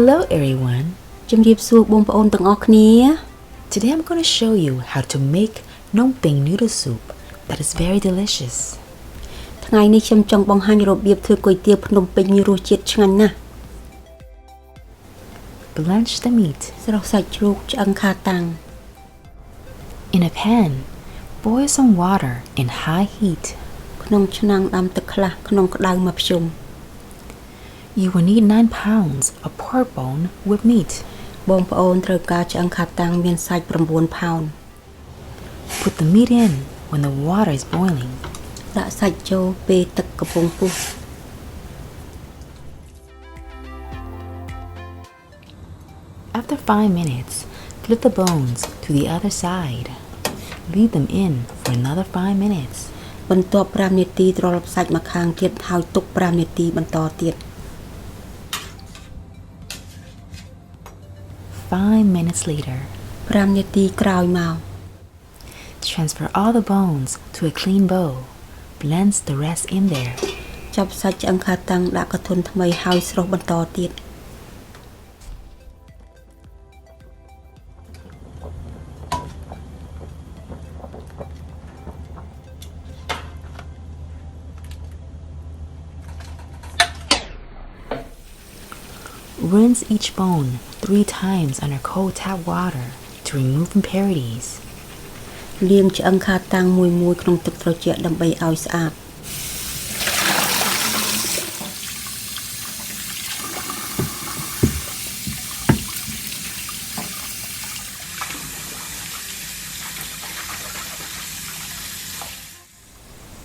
Hello everyone. ជំរាបសួរបងប្អូនទាំងអស់គ្នា Today I'm going to show you how to make Phnom Penh Noodle soup that is very delicious. ថ្ងៃនេះខ្ញុំចង់បង្ហាញរបៀបធ្វើគុយទាវភ្នំពេញមានរសជាតិឆ្ងាញ់ណាស់ Blanch the meat. ស្រុះសាច់ជ្រូកឆ្អឹងខាតាំង In a pan, boil some water in high heat. ក្នុងឆ្នាំងដាំទឹកខ្លះក្នុងក្តៅមកភ្ជុំ You will need 9 pounds of pork bone with meat. បងប្អូនត្រូវការឆ្អឹងខាតាំងមានសាច់9ផោន Put the meat in when the water is boiling. ដាក់សាច់ចូលពេលទឹកកំពុងពុះ After 5 minutes, flip the bones to the other side. Leave them in for another 5 minutes. បន្ទាប់5នាទីត្រឡប់សាច់មកខាងទៀតហើយទុក5នាទីបន្តទៀត 5 minutes later, 5នាទីក្រោយមក transfer all the bones to a clean bowl. Blend the rest in there. ចាប់សាច់ឆ្អឹងខាតាំងដាក់កធុនថ្មីហើយស្រុះបន្តទៀត Rinse each bone 3 times under cold tap water to remove impurities. លាងឆ្អឹងខាតាំងមួយៗក្នុងទឹកត្រជាក់ដើម្បីឲ្យស្អាត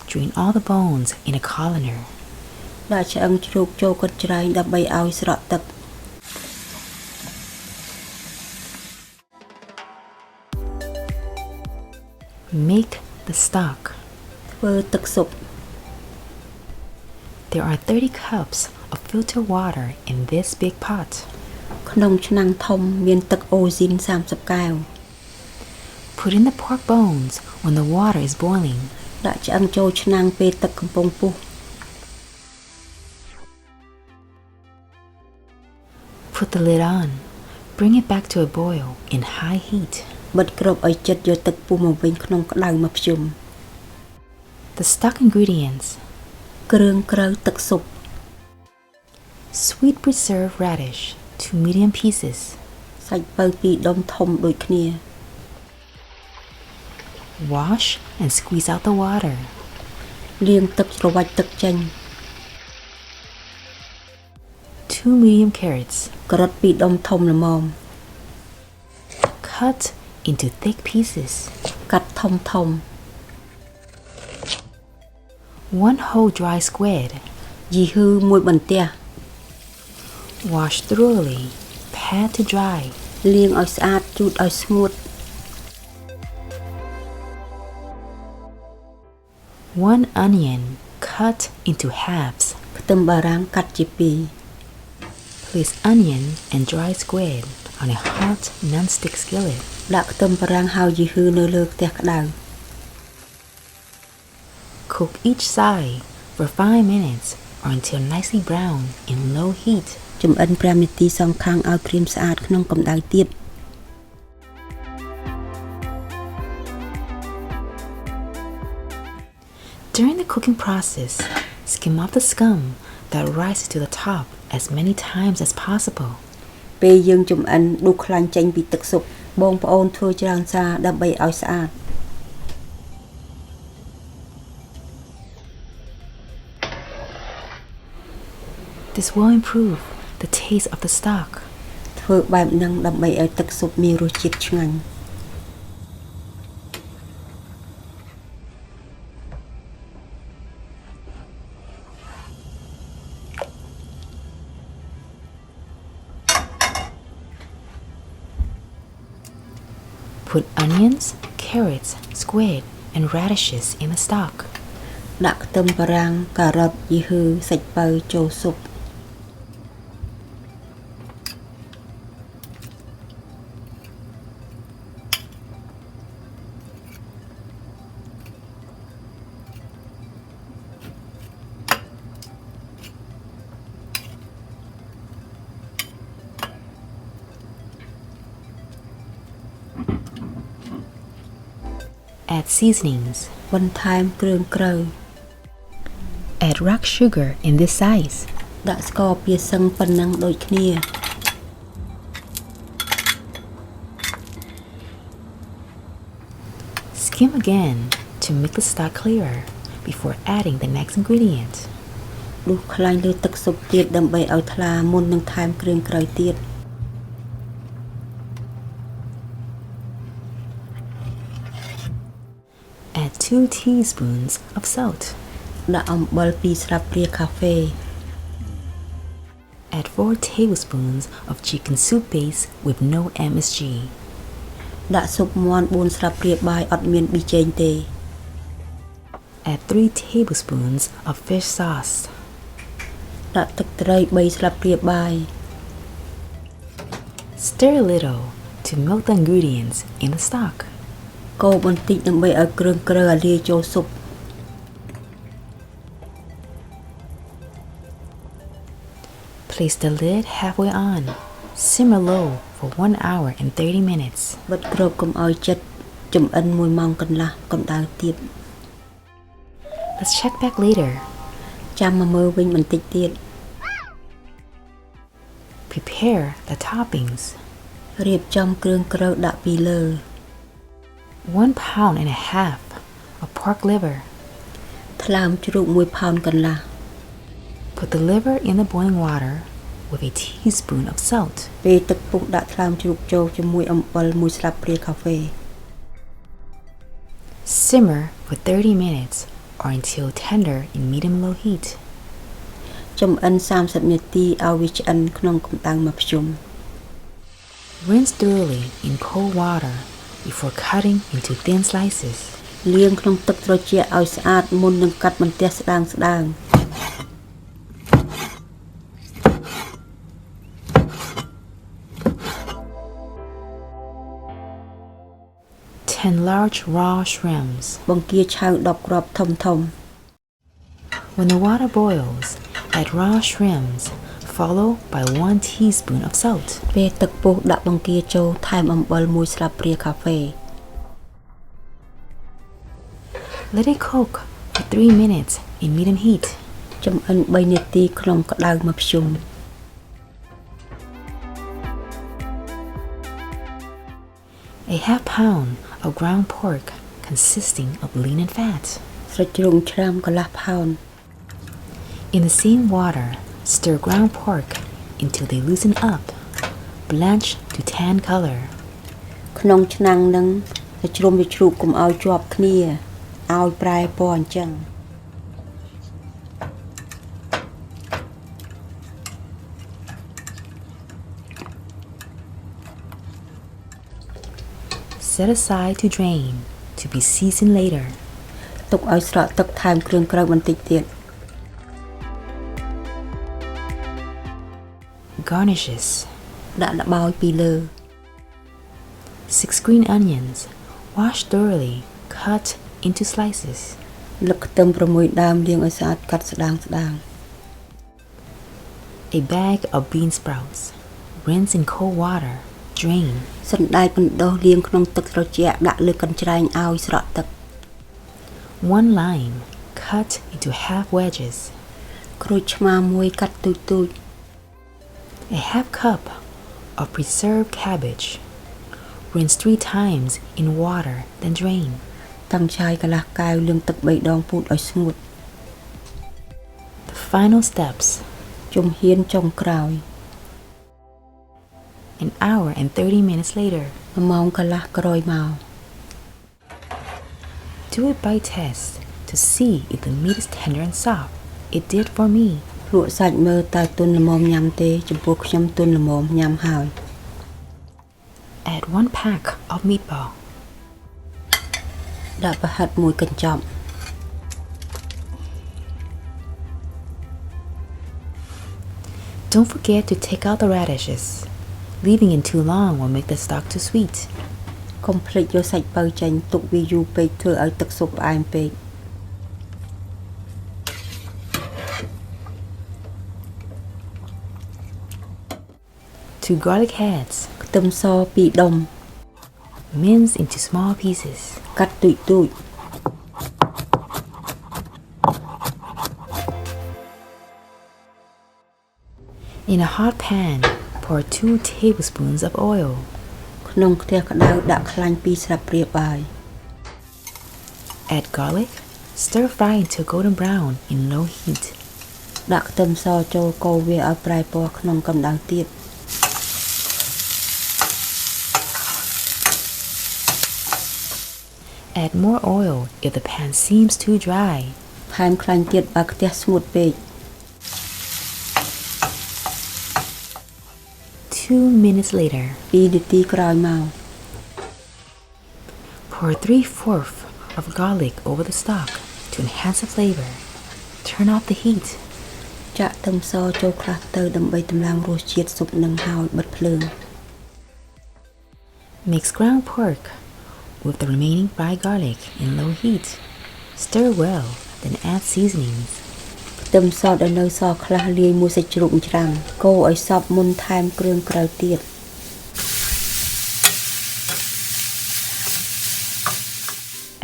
Drain all the bones in a colander. ដាក់ឆ្អឹងជ្រូកចូលកត់ច្រែងដើម្បីឲ្យស្រក់ទឹក Make the stock. ធ្វើទឹកស៊ុប There are 30 cups of filtered water in this big pot. ក្នុងឆ្នាំងធំមានទឹកអូស៊ីន30កែវ Put in the pork bones when the water is boiling. ដាក់ឆ្អឹងចូលឆ្នាំងពេលទឹកកំពុងពុះ Put the lid on. Bring it back to a boil in high heat. បិទគ្របឲ្យជិតយកទឹកពុះមកវិញក្នុងក្តៅមកភ្ជុំ The stock ingredients: គ្រឿងក្រៅទឹកស៊ុប sweet preserved radish, 2 medium pieces. សាច់ពៅ2ដុំធំដូចគ្នា Wash and squeeze out the water. លាងទឹកច្របាច់ទឹកចេញ 2 medium carrots, ការ៉ុត2ដុំធំល្មម cut into thick pieces. កាត់ធំធំ 1 whole dry squid. យីហ៊ឺមួយបន្ទះ Wash thoroughly. Pat to dry. លាងឲ្យស្អាតជូតឲ្យស្ងួត 1 onion, cut into halves. ខ្ទឹមបារាំងកាត់ជាពីរ Place onion and dry squid on a hot non-stick skillet. ដាក់ខ្ទឹមបារាំងហើយយីហ៊ឺនៅលើខ្ទះក្តៅ Cook each side for 5 minutes or until nicely brown in low heat. ចម្អិន5នាទីសងខាងឲ្យក្រៀមស្អាតក្នុងកម្ដៅទាប During the cooking process, skim off the scum that rises to the top as many times as possible. ពេលយើងចម្អិនដួសខ្លាញ់ចេញពីទឹកស៊ុបបងប្អូនធ្វើច្រើនសារដើម្បីឲ្យស្អាត This will improve the taste of the stock. ធ្វើបែបហ្នឹងដើម្បីឲ្យទឹកស៊ុបមានរសជាតិឆ្ងាញ់ Put onions, carrots, squid, and radishes in the stock. ដាក់ខ្ទឹមបារាំងការ៉ុតយីហ៊ឺសាច់ពៅចូលស៊ុប Add seasonings. បន្ថែមគ្រឿងក្រៅ Add rock sugar in this size. ដាក់ស្ករពាសឹងប៉ុណ្ណឹងដូចគ្នា Skim again to make the stock clearer before adding the next ingredient. ដួសខ្លាញ់លើទឹកស៊ុបទៀតដើម្បីឲ្យថ្លាមុននឹងថែមគ្រឿងក្រៅទៀត Add 2 teaspoons of salt. ដាក់អំបិល 2 ស្លាបព្រាកាហ្វេ Add 4 tablespoons of chicken soup base with no MSG. ដាក់ស៊ុបមាន់ 4 ស្លាបព្រាបាយអត់មានប៊ីចេងទេ Add 3 tablespoons of fish sauce. ដាក់ទឹកត្រី 3 ស្លាបព្រាបាយ Stir a little to melt the ingredients in the stock. កូរបន្តិចដើម្បីឲ្យគ្រឿងក្រៅអាលាយចូលស៊ុប Place the lid halfway on. Simmer low for 1 hour and 30 minutes. បិទគ្របកុំឲ្យជិតចំអិន 1 ម៉ោងកន្លះកម្ដៅទៀត Let's check back later. ចាំមកមើលវិញបន្តិចទៀត Prepare the toppings. រៀបចំគ្រឿងក្រៅដាក់ពីលើ 1.5 pounds of pork liver. ថ្លើមជ្រូក 1 ផោនកន្លះ Put the liver in the boiling water with a teaspoon of salt. ពេលទឹកពុះដាក់ថ្លើមជ្រូកចូលជាមួយអំបិល 1 ស្លាបព្រាកាហ្វេ Simmer for 30 minutes or until tender in medium-low heat. ចំអិន 30 នាទីឲ្យវាឆ្អិនក្នុងកម្ដៅមធ្យម Rinse thoroughly in cold water before cutting into thin slices. លាងក្នុងទឹកត្រជាក់ឲ្យស្អាតមុននឹងកាត់បន្ទះស្ដើងស្ដើង 10 large raw shrimps. បង្គាឆៅ 10 គ្រាប់ធំធំ When the water boils, add raw shrimps, followed by 1 teaspoon of salt. ពេលទឹកពុះដាក់បង្គាចូលថែមអំបិល 1 ស្លាបព្រាកាហ្វេ Let it cook for 3 minutes in medium heat. ចំអិន 3 នាទីក្នុងក្ដៅមធ្យម A half pound of ground pork consisting of lean and fat. ស្រូចជ្រូកច្រាំកន្លះផោន In the same water, stir ground pork until they loosen up. Blanch to tan color. ក្នុងឆ្នាំងនឹងជ្រុំវាជ្រូកកុំឲ្យជាប់គ្នាឲ្យប្រែពណ៌អញ្ចឹង Set aside to drain to be seasoned later. ទុកឲ្យស្រក់ទឹកថែមគ្រឿងក្រៅបន្តិចទៀត Garnishes. ដាក់ល្បាយពីលើ 6 green onions, washed thoroughly, cut into slices. លឹកខ្ទឹម 6 ដើមលាងឲ្យស្អាតកាត់ស្ដើងស្ដើង A bag of bean sprouts. Rinse in cold water. Drain. សណ្តែកបណ្ដុះលាងក្នុងទឹកត្រជាក់ដាក់លើកញ្ច្រែងឲ្យស្រក់ទឹក 1 lime, cut into half wedges. ក្រូចឆ្មាមួយកាត់ទូចៗ A half cup of preserved cabbage. Rinse 3 times in water, then drain. តាំងឆាយកន្លះកែវលាងទឹក 3 ដងពូតឲ្យស្ងួត The final steps. ជំហានចុងក្រោយ An hour and 30 minutes later. 1 ម៉ោងកន្លះក្រោយមក Do a bite test to see if the meat is tender and soft. It did for me. លក់សាច់មើលតើទន់ល្មមញ៉ាំទេចំពោះខ្ញុំទន់ល្មមញ៉ាំហើយ Add 1 pack of meatball. ដាក់ប្រហិតមួយកញ្ចប់ Don't forget to take out the radishes. Leaving it too long will make the stock too sweet. កុំភ្លេចយកសាច់ពៅចេញទុកវាយូរពេកធ្វើឲ្យទឹកស៊ុបផ្អែមពេក 2 garlic heads. ខ្ទឹមស 2 ដុំ Mince into small pieces. កាត់ទូចទូច In a hot pan, pour 2 tablespoons of oil. ក្នុងខ្ទះក្តៅដាក់ខ្លាញ់2ស្លាបព្រាបាយ Add garlic. Stir fry until golden brown in low heat. ដាក់ខ្ទឹមសចូលកូរវាឲ្យប្រែពណ៌ក្នុងកម្ដៅទាប Add more oil if the pan seems too dry. ថែមខ្លាញ់ទៀតបើខ្ទះស្ងួតពេក 2 minutes later, 2 នាទីក្រោយមក pour 3/4 of garlic over the stock to enhance the flavor. Turn off the heat. ចាក់ខ្ទឹមសចូលខ្លះទៅដើម្បីតម្លើងរសជាតិស៊ុបនឹងហើយបិទភ្លើង Mix ground pork with the remaining fried garlic in low heat. Stir well, then add seasonings. ខ្ទឹមសដែលនៅសល់ខ្លះលាយមួយសាច់ជ្រូកច្រាំងកូរឲ្យសព្វមុនថែមគ្រឿងក្រៅទៀត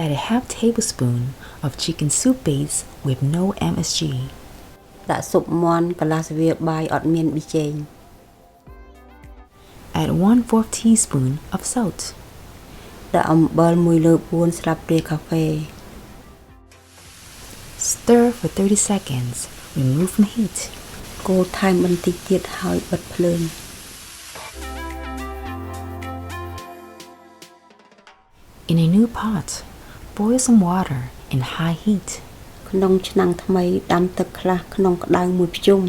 Add a half tablespoon of chicken soup base with no MSG. ដាក់ស៊ុបមាន់កន្លះស្វាបាយអត់មានប៊ីចេង Add 1/4 teaspoon of salt. ដាក់អំបិល1លើ4ស្លាបព្រាកាហ្វេ Stir for 30 seconds. Remove from heat. កូរថែមបន្តិចទៀតហើយបិទភ្លើង In a new pot, boil some water in high heat. ក្នុងឆ្នាំងថ្មីដាំទឹកខ្លះក្នុងក្តៅមួយភ្ជុំ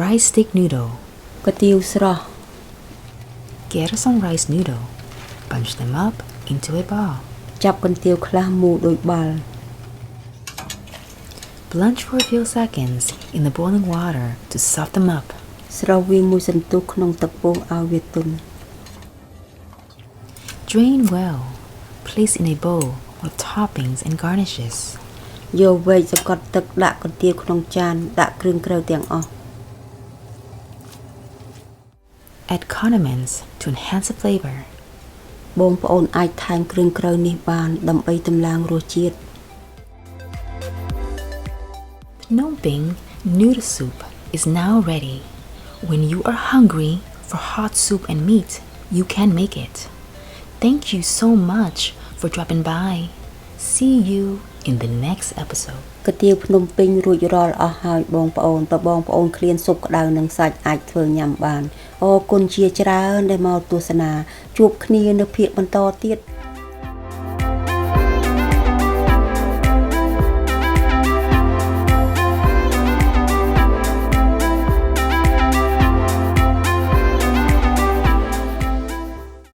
Rice stick noodle. កាទៀវស្រស់ Get some rice noodle. Bunch them up into a ball. ចាប់កន្ទាវខ្លះមូលដូចបាល់ Blanch for a few seconds in the boiling water to soften them up. ស្រុះវាមួយសន្ទុះក្នុងទឹកពុះឲ្យវាទន់ Drain well. Place in a bowl with toppings and garnishes. យកវែកសង្កត់ទឹកដាក់កន្ទាវក្នុងចានដាក់គ្រឿងក្រៅទាំងអស់ Add condiments to enhance the flavor. បងប្អូនអាចថែមគ្រឿងក្រៅនេះបានដើម្បីតម្លើងរសជាតិ Phnom Penh Noodle soup is now ready. When you are hungry for hot soup and meat, you can make it. Thank you so much for dropping by. See you in the next episode. កាទៀវភ្នំពេញរួចរាល់អស់ហើយបងប្អូនតើបងប្អូនឃ្លានស៊ុបក្តៅនិងសាច់អាចធ្វើញ៉ាំបានអរគុណជាច្រើនដែលមកទស្សនាជួបគ្នានៅភាគបន្តទៀត